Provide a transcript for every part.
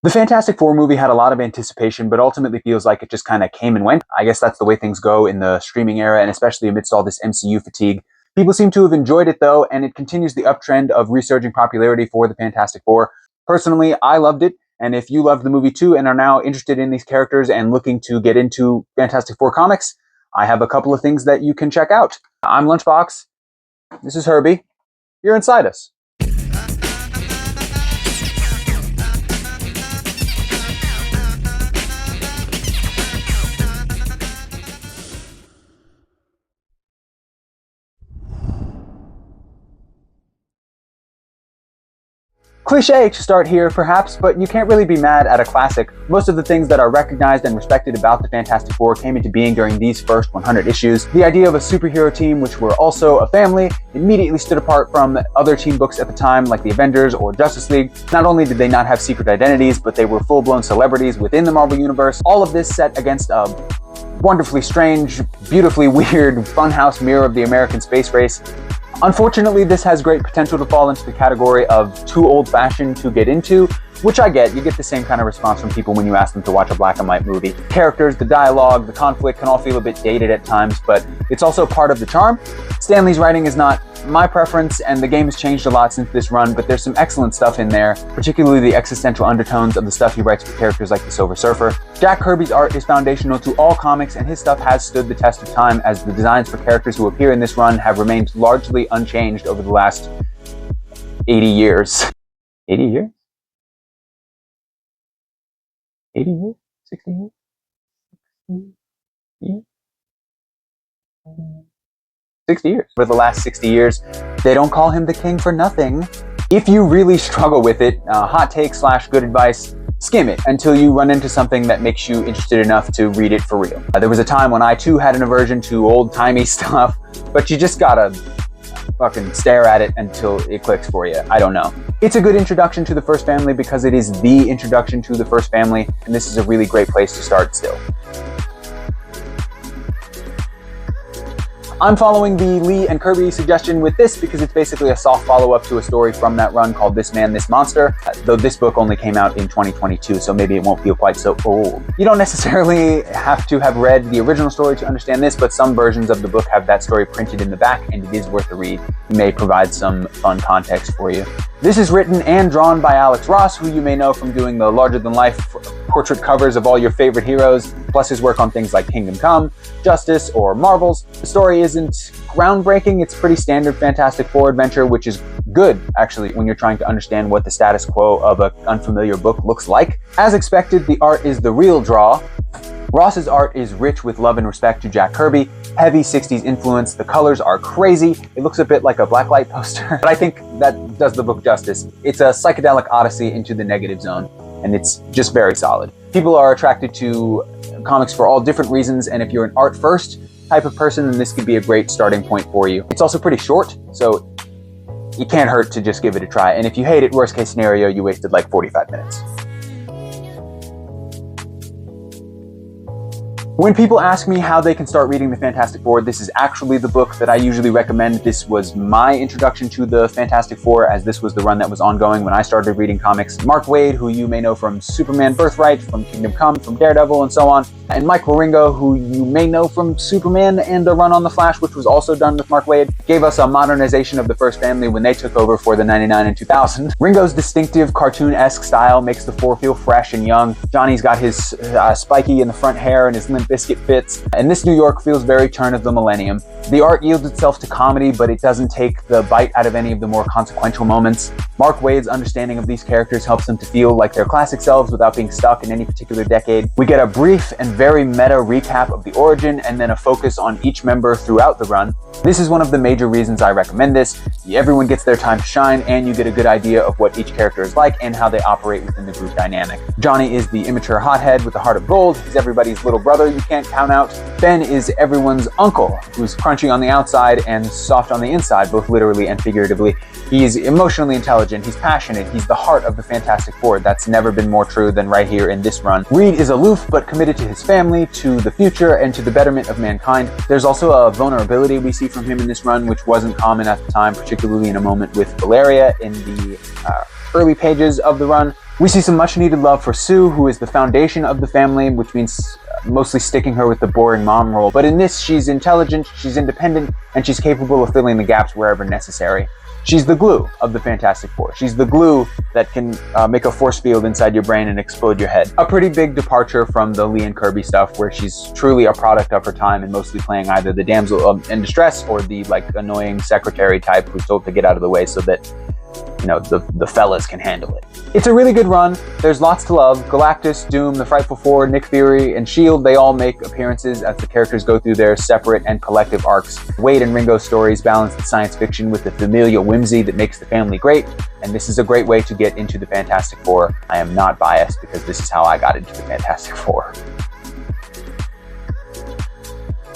The Fantastic Four movie had a lot of anticipation, but ultimately feels like it just kind of came and went. I guess that's the way things go in the streaming era, and especially amidst all this MCU fatigue. People seem to have enjoyed it though, and it continues the uptrend of resurging popularity for the Fantastic Four. Personally, I loved it, and if you loved the movie too and are now interested in these characters and looking to get into Fantastic Four comics, I have a couple of things that you can check out. I'm Lunchbox. This is Herbie. You're inside us. Cliche to start here, perhaps, but you can't really be mad at a classic. Most of the things that are recognized and respected about the Fantastic Four came into being during these first 100 issues. The idea of a superhero team, which were also a family, immediately stood apart from other team books at the time, like the Avengers or Justice League. Not only did they not have secret identities, but they were full-blown celebrities within the Marvel Universe. All of this set against a wonderfully strange, beautifully weird, funhouse mirror of the American space race. Unfortunately, this has great potential to fall into the category of too old-fashioned to get into, which I get. You get the same kind of response from people when you ask them to watch a black and white movie. Characters, the dialogue, the conflict can all feel a bit dated at times, but it's also part of the charm. Stan Lee's writing is not my preference, and the game has changed a lot since this run, but there's some excellent stuff in there, particularly the existential undertones of the stuff he writes for characters like the Silver Surfer. Jack Kirby's art is foundational to all comics, and his stuff has stood the test of time, as the designs for characters who appear in this run have remained largely unchanged over the last 80 years. 80 years? 80 years? 60 years? 60 years? 60 years. For the last 60 years, they don't call him the king for nothing. If you really struggle with it, hot take / good advice, skim it until you run into something that makes you interested enough to read it for real. There was a time when I too had an aversion to old-timey stuff, but you just gotta fucking stare at it until it clicks for you. I don't know. It's a good introduction to the First Family because it is the introduction to the First Family, and this is a really great place to start still. I'm following the Lee and Kirby suggestion with this because it's basically a soft follow-up to a story from that run called This Man, This Monster, though this book only came out in 2022, so maybe it won't feel quite so old. You don't necessarily have to have read the original story to understand this, but some versions of the book have that story printed in the back, and it is worth a read. It may provide some fun context for you. This is written and drawn by Alex Ross, who you may know from doing the larger-than-life portrait covers of all your favorite heroes, plus his work on things like Kingdom Come, Justice, or Marvels. The story isn't groundbreaking, it's pretty standard Fantastic Four adventure, which is good, actually, when you're trying to understand what the status quo of an unfamiliar book looks like. As expected, the art is the real draw. Ross's art is rich with love and respect to Jack Kirby, heavy 60s influence, the colors are crazy, it looks a bit like a blacklight poster, but I think that does the book justice. It's a psychedelic odyssey into the negative zone, and it's just very solid. People are attracted to comics for all different reasons, and if you're an art first type of person, then this could be a great starting point for you. It's also pretty short, so it can't hurt to just give it a try, and if you hate it, worst case scenario, you wasted like 45 minutes. When people ask me how they can start reading the Fantastic Four, this is actually the book that I usually recommend. This was my introduction to the Fantastic Four, as this was the run that was ongoing when I started reading comics. Mark Waid, who you may know from Superman Birthright, from Kingdom Come, from Daredevil, and so on, and Mike Wieringo, who you may know from Superman and a run on The Flash, which was also done with Mark Waid, gave us a modernization of the First Family when they took over for the 99 and 2000. Ringo's distinctive cartoon-esque style makes the Four feel fresh and young. Johnny's got his spiky in the front hair and his Limp Bizkit fits, and this New York feels very turn of the millennium. The art yields itself to comedy, but it doesn't take the bite out of any of the more consequential moments. Mark Waid's understanding of these characters helps them to feel like their classic selves without being stuck in any particular decade. We get a brief and very meta recap of the origin, and then a focus on each member throughout the run. This is one of the major reasons I recommend this. Everyone gets their time to shine, and you get a good idea of what each character is like and how they operate within the group dynamic. Johnny is the immature hothead with a heart of gold. He's everybody's little brother you can't count out. Ben is everyone's uncle, who's crunchy on the outside and soft on the inside, both literally and figuratively. He's emotionally intelligent, he's passionate, he's the heart of the Fantastic Four. That's never been more true than right here in this run. Reed is aloof but committed to his family, to the future, and to the betterment of mankind. There's also a vulnerability we see from him in this run, which wasn't common at the time, particularly particularly in a moment with Valeria in the early pages of the run. We see some much needed love for Sue, who is the foundation of the family, which means mostly sticking her with the boring mom role. But in this, she's intelligent, she's independent, and she's capable of filling the gaps wherever necessary. She's the glue of the Fantastic Four. She's the glue that can make a force field inside your brain and explode your head. A pretty big departure from the Lee and Kirby stuff, where she's truly a product of her time and mostly playing either the damsel in distress or the annoying secretary type who's told to get out of the way so that the fellas can handle it. It's a really good run. There's lots to love. Galactus, Doom, the Frightful Four, Nick Fury, and S.H.I.E.L.D., they all make appearances as the characters go through their separate and collective arcs. Wade and Ringo's stories balance the science fiction with the familial whimsy that makes the family great, and this is a great way to get into the Fantastic Four. I am not biased because this is how I got into the Fantastic Four.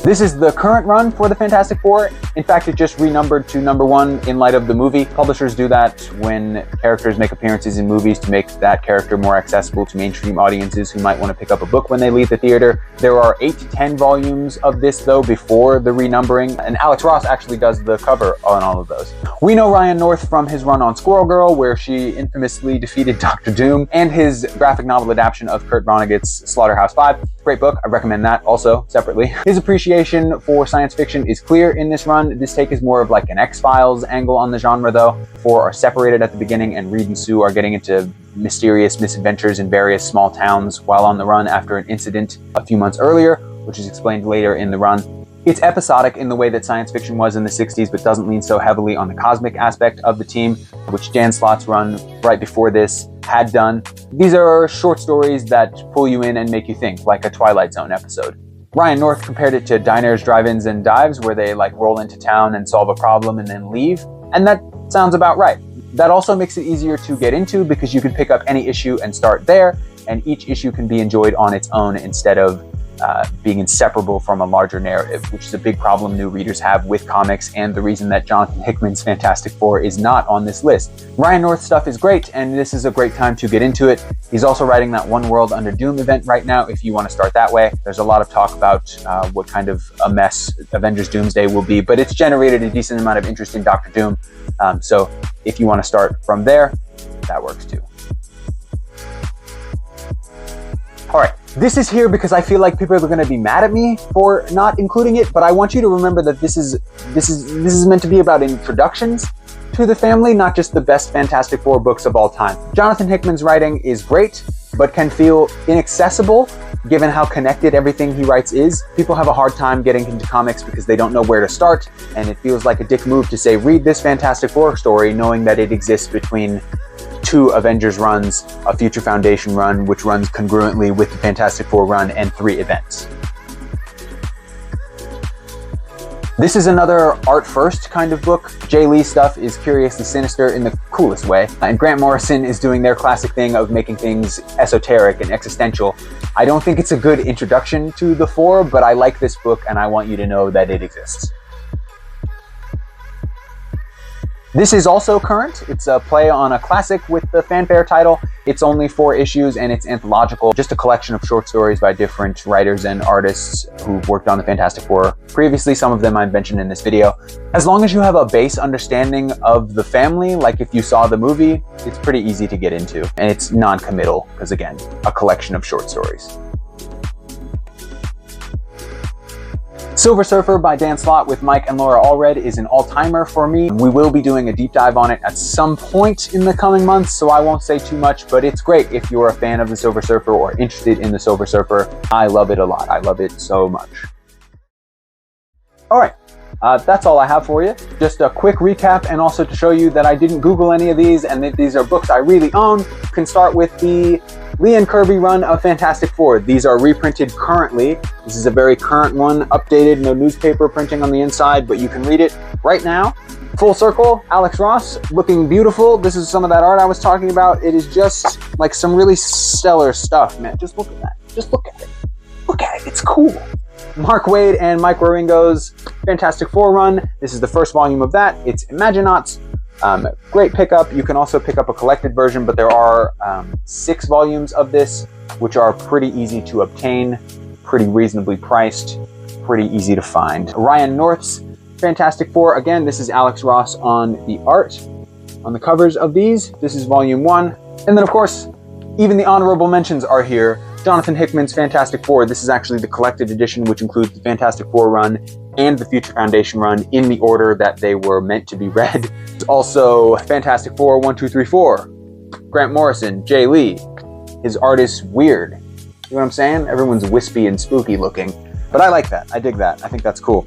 This is the current run for the Fantastic Four. In fact, it just renumbered to #1 in light of the movie. Publishers do that when characters make appearances in movies to make that character more accessible to mainstream audiences who might want to pick up a book when they leave the theater. There are 8 to 10 volumes of this, though, before the renumbering, and Alex Ross actually does the cover on all of those. We know Ryan North from his run on Squirrel Girl, where she infamously defeated Dr. Doom, and his graphic novel adaptation of Kurt Vonnegut's Slaughterhouse-5. Great book. I recommend that also separately. His appreciation for science fiction is clear in this run. This take is more of like an X-Files angle on the genre, though. Four are separated at the beginning, and Reed and Sue are getting into mysterious misadventures in various small towns while on the run after an incident a few months earlier, which is explained later in the run. It's episodic in the way that science fiction was in the 60s, but doesn't lean so heavily on the cosmic aspect of the team, which Dan Slott's run right before this had done. These are short stories that pull you in and make you think, like a Twilight Zone episode. Ryan North compared it to diners, drive-ins, and dives, where they roll into town and solve a problem and then leave, and that sounds about right. That also makes it easier to get into because you can pick up any issue and start there, and each issue can be enjoyed on its own instead of being inseparable from a larger narrative, which is a big problem new readers have with comics, and the reason that Jonathan Hickman's Fantastic Four is not on this list. Ryan North's stuff is great, and this is a great time to get into it. He's also writing that One World Under Doom event right now, if you want to start that way. There's a lot of talk about what kind of a mess Avengers Doomsday will be, but it's generated a decent amount of interest in Dr. Doom, so if you want to start from there, that works too. All right, this is here because I feel like people are going to be mad at me for not including it, but I want you to remember that this is meant to be about introductions to the family, not just the best Fantastic Four books of all time. Jonathan Hickman's writing is great, but can feel inaccessible given how connected everything he writes is. People have a hard time getting into comics because they don't know where to start, and it feels like a dick move to say, read this Fantastic Four story, knowing that it exists between 2 Avengers runs, a Future Foundation run, which runs congruently with the Fantastic Four run, and 3 events. This is another art-first kind of book. Jay Lee's stuff is curiously sinister in the coolest way, and Grant Morrison is doing their classic thing of making things esoteric and existential. I don't think it's a good introduction to the Four, but I like this book, and I want you to know that it exists. This is also current. It's a play on a classic with the fanfare title. It's only 4 issues and it's anthological, just a collection of short stories by different writers and artists who've worked on the Fantastic Four previously. Some of them I've mentioned in this video. As long as you have a base understanding of the family, like if you saw the movie, it's pretty easy to get into. And it's non-committal, because again, a collection of short stories. Silver Surfer by Dan Slott with Mike and Laura Allred is an all-timer for me. We will be doing a deep dive on it at some point in the coming months, so I won't say too much, but it's great if you're a fan of the Silver Surfer or interested in the Silver Surfer. I love it a lot. I love it so much. All right. That's all I have for you. Just a quick recap, and also to show you that I didn't Google any of these and that these are books I really own. You can start with the Lee and Kirby run of Fantastic Four. These are reprinted currently. This is a very current one, updated, no newspaper printing on the inside, but you can read it right now. Full circle, Alex Ross, looking beautiful. This is some of that art I was talking about. It is just like some really stellar stuff, man. Just look at that. Just look at it. Look at it. It's cool. Mark Waid and Mike Waringo's Fantastic Four run. This is the first volume of that. It's Imaginauts. Great pickup. You can also pick up a collected version, but there are 6 volumes of this, which are pretty easy to obtain, pretty reasonably priced, pretty easy to find. Ryan North's Fantastic Four, again, this is Alex Ross on the art, on the covers of these. This is volume 1. And then, of course, even the honorable mentions are here. Jonathan Hickman's Fantastic Four. This is actually the collected edition, which includes the Fantastic Four run and the Future Foundation run in the order that they were meant to be read. Also, Fantastic Four 1, 2, 3, 4. Grant Morrison, Jay Lee. His art is weird. You know what I'm saying? Everyone's wispy and spooky looking. But I like that. I dig that. I think that's cool.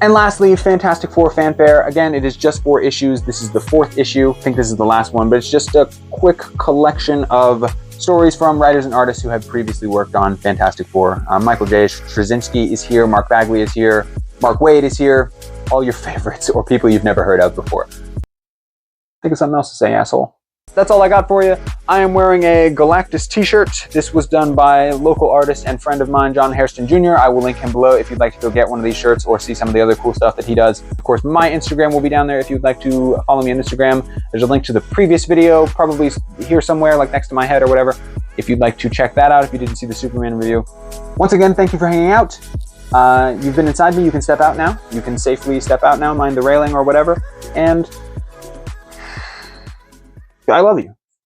And lastly, Fantastic Four Fanfare. Again, it is just 4 issues. This is the 4th issue. I think this is the last one, but it's just a quick collection of stories from writers and artists who have previously worked on Fantastic Four. Michael J. Straczynski is here. Mark Bagley is here. Mark Waid is here. All your favorites or people you've never heard of before. Think of something else to say, asshole. That's all I got for you. I am wearing a Galactus t-shirt. This was done by local artist and friend of mine, John Hairston Jr. I will link him below if you'd like to go get one of these shirts or see some of the other cool stuff that he does. Of course, my Instagram will be down there if you'd like to follow me on Instagram. There's a link to the previous video, probably here somewhere, like next to my head or whatever, if you'd like to check that out if you didn't see the Superman review. Once again, thank you for hanging out. You've been inside me, you can step out now. You can safely step out now, mind the railing or whatever. And I love you.